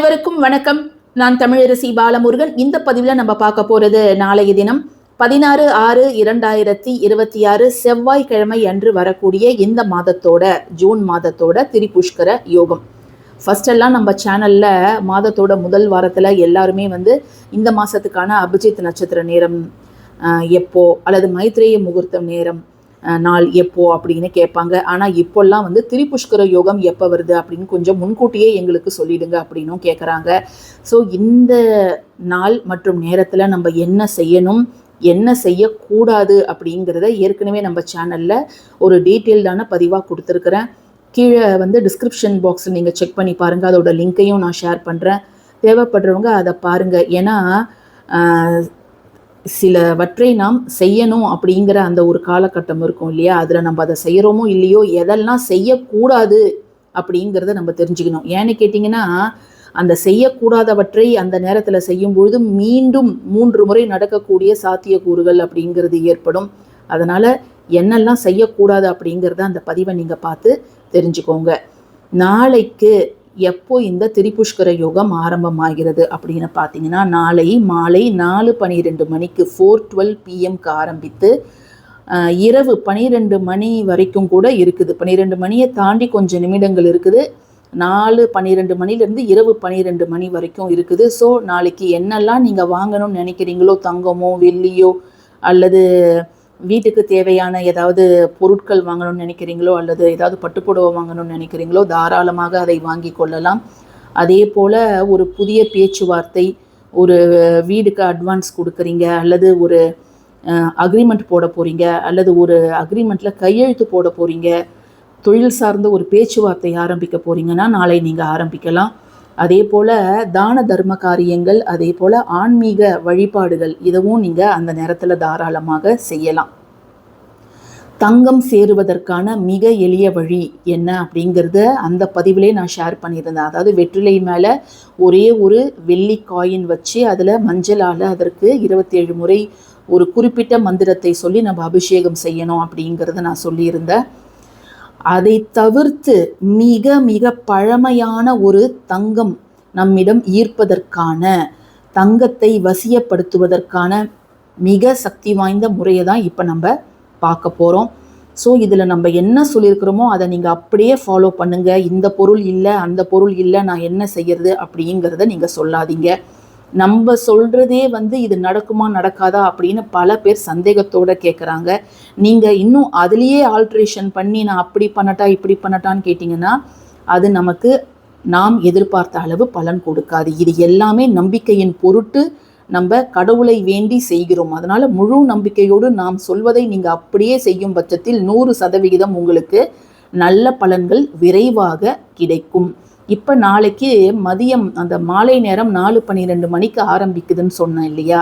அனைவருக்கும் வணக்கம். நான் தமிழரசி பாலமுருகன். இந்த பதிவில் நம்ம பார்க்க போறது நாளைய தினம் 16/6/2026 செவ்வாய்க்கிழமை அன்று வரக்கூடிய இந்த மாதத்தோட ஜூன் மாதத்தோட திரிபுஷ்கர யோகம். ஃபர்ஸ்ட் எல்லாம் நம்ம சேனல்ல மாதத்தோட முதல் வாரத்துல எல்லாருமே இந்த மாசத்துக்கான அபிஜித் நட்சத்திர நேரம் எப்போ அல்லது மைத்ரேய முகூர்த்தம் நேரம் நாள் எப்போ அப்படின்னு கேட்பாங்க. ஆனால் இப்போல்லாம் திரிபுஷ்கர யோகம் எப்போ வருது அப்படின்னு கொஞ்சம் முன்கூட்டியே எங்களுக்கு சொல்லிடுங்க அப்படின்னும் கேட்குறாங்க. ஸோ இந்த நாள் மற்றும் நேரத்தில் நம்ம என்ன செய்யணும், என்ன செய்யக்கூடாது அப்படிங்கிறத ஏற்கனவே நம்ம சேனலில் ஒரு டீட்டெயில்டான பதிவாக கொடுத்துருக்குறேன். கீழே டிஸ்கிரிப்ஷன் பாக்ஸில் நீங்கள் செக் பண்ணி பாருங்கள். அதோட லிங்க்கையும் நான் ஷேர் பண்ணுறேன். தேவைப்படுறவங்க அதை பாருங்கள். ஏன்னா சிலவற்றை நாம் செய்யணும் அப்படிங்கிற அந்த ஒரு காலகட்டம் இருக்கும் இல்லையா, அதில் நம்ம அதை செய்கிறோமோ இல்லையோ, எதெல்லாம் செய்யக்கூடாது அப்படிங்கிறத நம்ம தெரிஞ்சுக்கணும். ஏன்னு கேட்டிங்கன்னா, அந்த செய்யக்கூடாதவற்றை அந்த நேரத்தில் செய்யும்பொழுது மீண்டும் 3 முறை நடக்கக்கூடிய சாத்தியக்கூறுகள் அப்படிங்கிறது ஏற்படும். அதனால் என்னெல்லாம் செய்யக்கூடாது அப்படிங்கிறத அந்த பதிவை நீங்கள் பார்த்து தெரிஞ்சுக்கோங்க. நாளைக்கு எப்போ இந்த திரிபுஷ்கர யோகம் ஆரம்பமாகிறது அப்படின்னு பார்த்தீங்கன்னா, நாளை மாலை 4:12 மணிக்கு 4:12 PM ஆரம்பித்து இரவு 12 மணி வரைக்கும் கூட இருக்குது. 12 மணியை தாண்டி கொஞ்சம் நிமிடங்கள் இருக்குது. 4:12 மணிலேருந்து இரவு 12 மணி வரைக்கும் இருக்குது. ஸோ நாளைக்கு என்னெல்லாம் நீங்கள் வாங்கணும்னு நினைக்கிறீங்களோ, தங்கமோ வெள்ளியோ அல்லது வீட்டுக்கு தேவையான ஏதாவது பொருட்கள் வாங்கணும்னு நினைக்கிறீங்களோ அல்லது ஏதாவது பட்டுப்புடவை வாங்கணும்னு நினைக்கிறீங்களோ தாராளமாக அதை வாங்கி கொள்ளலாம். அதே போல் ஒரு புதிய பேச்சுவார்த்தை, ஒரு வீடுக்கு அட்வான்ஸ் கொடுக்குறீங்க அல்லது ஒரு அக்ரிமெண்ட் போட போகிறீங்க அல்லது ஒரு அக்ரிமெண்ட்டில் கையெழுத்து போட போகிறீங்க, தொழில் சார்ந்த ஒரு பேச்சுவார்த்தை ஆரம்பிக்க போகிறீங்கன்னா நாளை நீங்கள் ஆரம்பிக்கலாம். அதே போல் தான தர்ம காரியங்கள், அதே போல் ஆன்மீக வழிபாடுகள் இதுவும் நீங்கள் அந்த நேரத்தில் தாராளமாக செய்யலாம். தங்கம் சேருவதற்கான மிக எளிய வழி என்ன அப்படிங்கிறத அந்த பதிவிலே நான் ஷேர் பண்ணியிருந்தேன். அதாவது வெற்றிலை மேலே ஒரே ஒரு வெள்ளி காயின் வச்சு அதில் மஞ்சளால் அதற்கு 27 முறை ஒரு குறிப்பிட்ட மந்திரத்தை சொல்லி நம்ம அபிஷேகம் செய்யணும் அப்படிங்கிறத நான் சொல்லியிருந்தேன். அதை தவிர்த்து மிக மிக பழமையான ஒரு தங்கம் நம்மிடம் ஈர்ப்பதற்கான, தங்கத்தை வசியப்படுத்துவதற்கான மிக சக்தி வாய்ந்த முறையை தான் இப்போ நம்ம பார்க்க போகிறோம். ஸோ இதில் நம்ம என்ன சொல்லியிருக்கிறோமோ அதை நீங்கள் அப்படியே ஃபாலோ பண்ணுங்கள். இந்த பொருள் இல்லை, அந்த பொருள் இல்லை, நான் என்ன செய்யறது அப்படிங்கிறத நீங்கள் சொல்லாதீங்க. நம்ம சொல்கிறதே இது நடக்குமா நடக்காதா அப்படின்னு பல பேர் சந்தேகத்தோடு கேட்குறாங்க. நீங்கள் இன்னும் அதுலேயே ஆல்ட்ரேஷன் பண்ணி நான் அப்படி பண்ணட்டா இப்படி பண்ணட்டான்னு கேட்டிங்கன்னா அது நமக்கு நாம் எதிர்பார்த்த அளவு பலன் கொடுக்காது. இது எல்லாமே நம்பிக்கையின் பொருட்டு நம்ம கடவுளை வேண்டி செய்கிறோம். அதனால் முழு நம்பிக்கையோடு நாம் சொல்வதை நீங்கள் அப்படியே செய்யும் பட்சத்தில் 100% உங்களுக்கு நல்ல பலன்கள் விரைவாக கிடைக்கும். இப்போ நாளைக்கு மதியம் அந்த மாலை நேரம் 4:12 மணிக்கு ஆரம்பிக்குதுன்னு சொன்னேன் இல்லையா,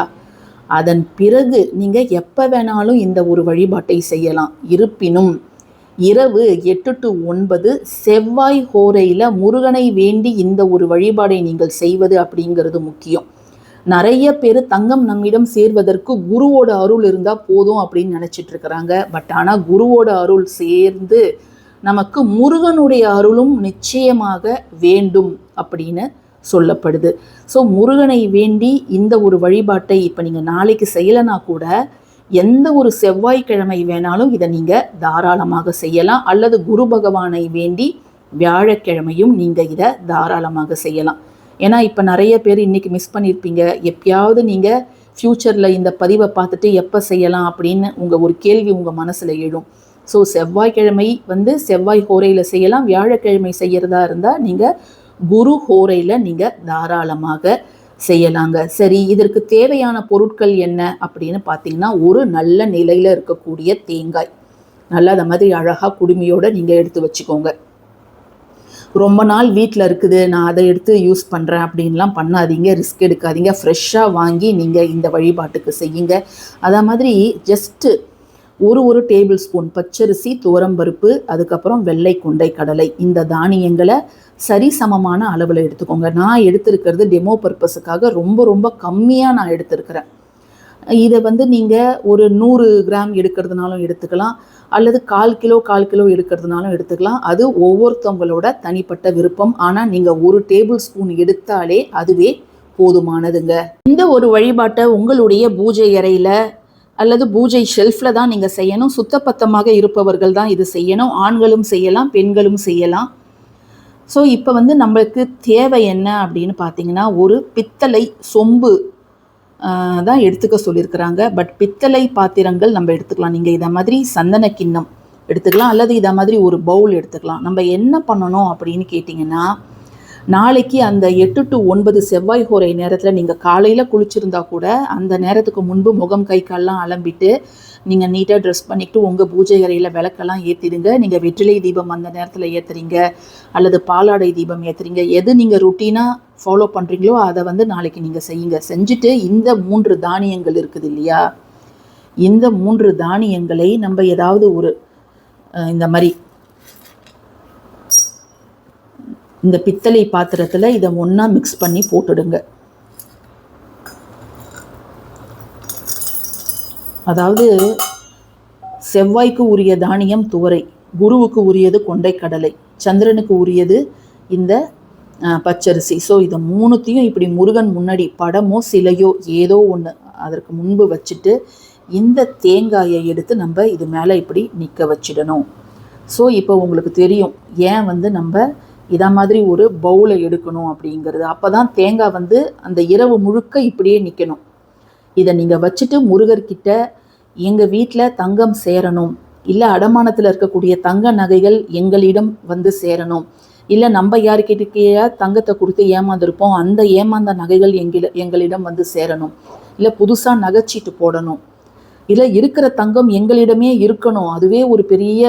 அதன் பிறகு நீங்கள் எப்போ வேணாலும் இந்த ஒரு வழிபாட்டை செய்யலாம். இருப்பினும் இரவு 8 to 9 செவ்வாய் ஹோரையில் முருகனை வேண்டி இந்த ஒரு வழிபாடை நீங்கள் செய்வது அப்படிங்கிறது முக்கியம். நிறைய பேர் தங்கம் நம்மிடம் சேர்வதற்கு குருவோட அருள் இருந்தால் போதும் அப்படின்னு நினச்சிட்டு இருக்கிறாங்க. பட் ஆனால் குருவோட அருள் சேர்ந்து நமக்கு முருகனுடைய அருளும் நிச்சயமாக வேண்டும் அப்படின்னு சொல்லப்படுது. ஸோ முருகனை வேண்டி இந்த ஒரு வழிபாட்டை இப்போ நீங்கள் நாளைக்கு செய்யலைனா கூட எந்த ஒரு செவ்வாய்க்கிழமை வேணாலும் இதை நீங்கள் தாராளமாக செய்யலாம். அல்லது குரு பகவானை வேண்டி வியாழக்கிழமையும் நீங்கள் இதை தாராளமாக செய்யலாம். ஏன்னா இப்போ நிறைய பேர் இன்றைக்கி மிஸ் பண்ணியிருப்பீங்க. எப்பயாவது நீங்கள் ஃப்யூச்சரில் இந்த பதிவை பார்த்துட்டு எப்போ செய்யலாம் அப்படின்னு உங்கள் ஒரு கேள்வி உங்கள் மனசில் எழும். ஸோ செவ்வாய்க்கிழமை செவ்வாய் ஹோரையில் செய்யலாம். வியாழக்கிழமை செய்கிறதா இருந்தால் நீங்கள் குரு ஹோரையில் நீங்கள் தாராளமாக செய்யலாங்க. சரி, இதற்கு தேவையான பொருட்கள் என்ன அப்படின்னு பார்த்தீங்கன்னா, ஒரு நல்ல நிலையில் இருக்கக்கூடிய தேங்காய் நல்லா அந்த மாதிரி அழகாக குடுமியோடு நீங்கள் எடுத்து வச்சுக்கோங்க. ரொம்ப நாள் வீட்டில் இருக்குது, நான் அதை எடுத்து யூஸ் பண்ணுறேன் அப்படின்லாம் பண்ணாதீங்க, ரிஸ்க் எடுக்காதீங்க. ஃப்ரெஷ்ஷாக வாங்கி நீங்கள் இந்த வழிபாட்டுக்கு செய்யுங்க. அதே மாதிரி ஜஸ்ட்டு ஒரு டேபிள் ஸ்பூன் பச்சரிசி, துவரம்பருப்பு, அதுக்கப்புறம் வெள்ளை கொண்டை கடலை, இந்த தானியங்களை சரிசமமான அளவில் எடுத்துக்கோங்க. நான் எடுத்திருக்கிறது டெமோ பர்பஸுக்காக ரொம்ப ரொம்ப கம்மியாக நான் எடுத்திருக்கிறேன். இதை வந்து நீங்கள் ஒரு 100 கிராம் எடுக்கிறதுனாலும் எடுத்துக்கலாம், அல்லது 1/4 கிலோ எடுக்கிறதுனாலும் எடுத்துக்கலாம். அது ஒவ்வொருத்தவங்களோட தனிப்பட்ட விருப்பம். ஆனால் நீங்கள் 1 டேபிள் ஸ்பூன் எடுத்தாலே அதுவே போதுமானதுங்க. இந்த ஒரு வழிபாட்டை உங்களுடைய பூஜை அறையில் அல்லது பூஜை ஷெல்ஃபில் தான் நீங்கள் செய்யணும். சுத்தப்பத்தமாக இருப்பவர்கள் தான் இது செய்யணும். ஆண்களும் செய்யலாம், பெண்களும் செய்யலாம். ஸோ இப்போ வந்து நம்மளுக்கு தேவை என்ன அப்படின்னு பார்த்தீங்கன்னா, ஒரு பித்தளை சொம்பு தான் எடுத்துக்க சொல்லியிருக்கிறாங்க. பட் பித்தளை பாத்திரங்கள் நம்ம எடுத்துக்கலாம். நீங்கள் இதை மாதிரி சந்தன கிண்ணம் எடுத்துக்கலாம், அல்லது இதை மாதிரி ஒரு பவுல் எடுத்துக்கலாம். நம்ம என்ன பண்ணணும் அப்படின்னு கேட்டிங்கன்னா, நாளைக்கு அந்த 8 to 9 செவ்வாய் ஹோரை நேரத்தில் நீங்கள் காலையில் குளிச்சிருந்தா கூட அந்த நேரத்துக்கு முன்பு முகம் கை கால்லாம் அலம்பிட்டு நீங்கள் நீட்டாக ட்ரெஸ் பண்ணிக்கிட்டு உங்கள் பூஜை அறையில் விளக்கெல்லாம் ஏற்றிடுங்க. நீங்கள் வெற்றிலை தீபம் அந்த நேரத்தில் ஏற்றுறீங்க, அல்லது பாலாடை தீபம் ஏற்றுறீங்க, எது நீங்கள் ருட்டீனாக ஃபாலோ பண்ணுறீங்களோ அதை வந்து நாளைக்கு நீங்கள் செய்யுங்க. செஞ்சுட்டு இந்த 3 தானியங்கள் இருக்குது இல்லையா, இந்த 3 தானியங்களை நம்ம ஏதாவது ஒரு இந்த மாதிரி இந்த பித்தளை பாத்திரத்தில் இதை ஒன்றா மிக்ஸ் பண்ணி போட்டுடுங்க. அதாவது செவ்வாய்க்கு உரிய தானியம் துவரை, குருவுக்கு உரியது கொண்டைக்கடலை, சந்திரனுக்கு உரியது இந்த பச்சரிசி. ஸோ இதை 3த்தையும் இப்படி முருகன் முன்னாடி படமோ சிலையோ ஏதோ ஒன்று அதற்கு முன்பு வச்சுட்டு இந்த தேங்காயை எடுத்து நம்ம இது மேலே இப்படி நிற்க வச்சிடணும். ஸோ இப்போ உங்களுக்கு தெரியும் ஏன் வந்து நம்ம இதை மாதிரி ஒரு பவுலை எடுக்கணும் அப்படிங்கிறது. அப்போ தான் தேங்காய் வந்து அந்த இரவு முழுக்க இப்படியே நிற்கணும். இதை நீங்கள் வச்சுட்டு முருகர்கிட்ட எங்கள் வீட்டில் தங்கம் சேரணும், இல்லை அடமானத்தில் இருக்கக்கூடிய தங்க நகைகள் எங்களிடம் வந்து சேரணும், இல்லை நம்ம யாருக்கிட்டேயா தங்கத்தை கொடுத்து ஏமாந்துருப்போம் அந்த ஏமாந்த நகைகள் எங்களிடம் வந்து சேரணும், இல்லை புதுசாக நகைச்சீட்டு போடணும், இல்லை இருக்கிற தங்கம் எங்களிடமே இருக்கணும், அதுவே ஒரு பெரிய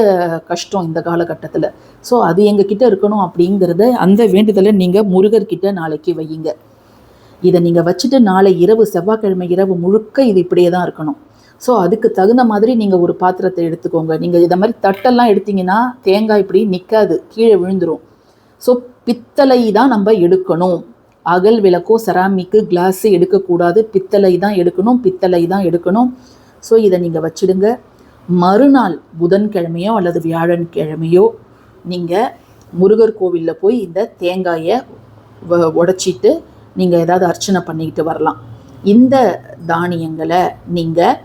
கஷ்டம் இந்த காலகட்டத்தில். ஸோ அது எங்ககிட்ட இருக்கணும் அப்படிங்கிறத அந்த வேண்டுதலை நீங்கள் முருகர்கிட்ட நாளைக்கு வையுங்க. இதை நீங்கள் வச்சுட்டு நாளை இரவு செவ்வாய்க்கிழமை இரவு முழுக்க இது இப்படியே தான் இருக்கணும். ஸோ அதுக்கு தகுந்த மாதிரி நீங்கள் ஒரு பாத்திரத்தை எடுத்துக்கோங்க. நீங்கள் இதை மாதிரி தட்டெல்லாம் எடுத்திங்கன்னா தேங்காய் இப்படி நிற்காது, கீழே விழுந்துடும். ஸோ பித்தளை தான் நம்ம எடுக்கணும். அகல் விளக்கோ செராமிக்கு கிளாஸு எடுக்கக்கூடாது, பித்தளை தான் எடுக்கணும், பித்தளை தான் எடுக்கணும். ஸோ இதை நீங்கள் வச்சுடுங்க. மறுநாள் புதன்கிழமையோ அல்லது வியாழன்கிழமையோ நீங்கள் முருகர் கோவிலில் போய் இந்த தேங்காயை உடைச்சிட்டு நீங்கள் ஏதாவது அர்ச்சனை பண்ணிக்கிட்டு வரலாம். இந்த தானியங்களை நீங்கள்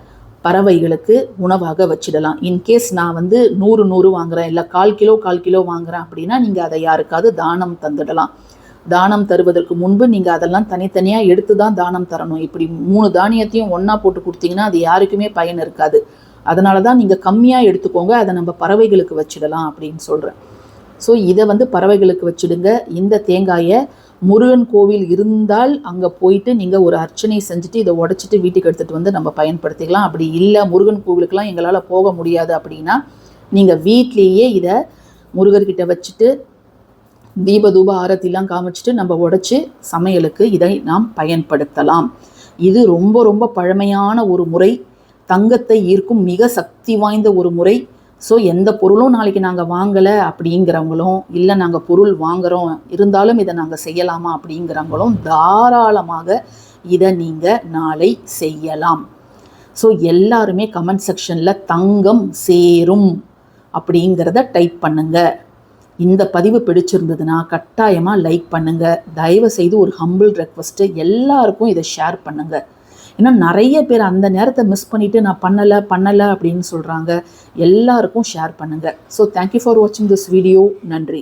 பறவைகளுக்கு உணவாக வச்சிடலாம். இன்கேஸ் நான் வந்து 100 வாங்குகிறேன், இல்லை 1/4 கிலோ வாங்குகிறேன் அப்படின்னா நீங்கள் அதை யாருக்காவது தானம் தந்துடலாம். தானம் தருவதற்கு முன்பு நீங்கள் அதெல்லாம் தனித்தனியாக எடுத்து தான் தானம் தரணும். இப்படி 3 தானியத்தையும் ஒன்றா போட்டு கொடுத்தீங்கன்னா அது யாருக்குமே பயன் இருக்காது. அதனால தான் நீங்கள் கம்மியாக எடுத்துக்கோங்க, அதை நம்ம பறவைகளுக்கு வச்சிடலாம் அப்படின்னு சொல்கிறேன். ஸோ இதை வந்து பறவைகளுக்கு வச்சுடுங்க. இந்த தேங்காயை முருகன் கோவில் இருந்தால் அங்கே போயிட்டு நீங்கள் ஒரு அர்ச்சனை செஞ்சுட்டு இதை உடச்சிட்டு வீட்டுக்கு எடுத்துகிட்டு வந்து நம்ம பயன்படுத்திக்கலாம். அப்படி இல்லை முருகன் கோவிலுக்கெலாம் எங்களால் போக முடியாது அப்படின்னா நீங்கள் வீட்லேயே இதை முருகர்கிட்ட வச்சுட்டு தீபதூப ஆரத்திலாம் காமிச்சிட்டு நம்ம உடைச்சி சமையலுக்கு இதை நாம் பயன்படுத்தலாம். இது ரொம்ப ரொம்ப பழமையான ஒரு முறை, தங்கத்தை ஈர்க்கும் மிக சக்தி வாய்ந்த ஒரு முறை. ஸோ எந்த பொருளும் நாளைக்கு நாங்கள் வாங்கலை அப்படிங்கிறவங்களும், இல்லை நாங்கள் பொருள் வாங்குகிறோம் இருந்தாலும் இதை நாங்கள் செய்யலாமா அப்படிங்கிறவங்களும் தாராளமாக இதை நீங்கள் நாளை செய்யலாம். ஸோ எல்லாருமே கமெண்ட் செக்ஷனில் தங்கம் சேரும் அப்படிங்கிறத டைப் பண்ணுங்கள். இந்த பதிவு பிடிச்சிருந்ததுன்னா கட்டாயமாக லைக் பண்ணுங்கள். தயவு செய்து ஒரு ஹம்பிள் ரெக்வஸ்ட்டு, எல்லாருக்கும் இதை ஷேர் பண்ணுங்கள். ஏன்னா நிறைய பேர் அந்த நேரத்தை மிஸ் பண்ணிவிட்டு நான் பண்ணலை அப்படின்னு சொல்கிறாங்க. எல்லாருக்கும் ஷேர் பண்ணுங்கள். ஸோ தேங்க்யூ ஃபார் வாட்சிங் திஸ் வீடியோ. நன்றி.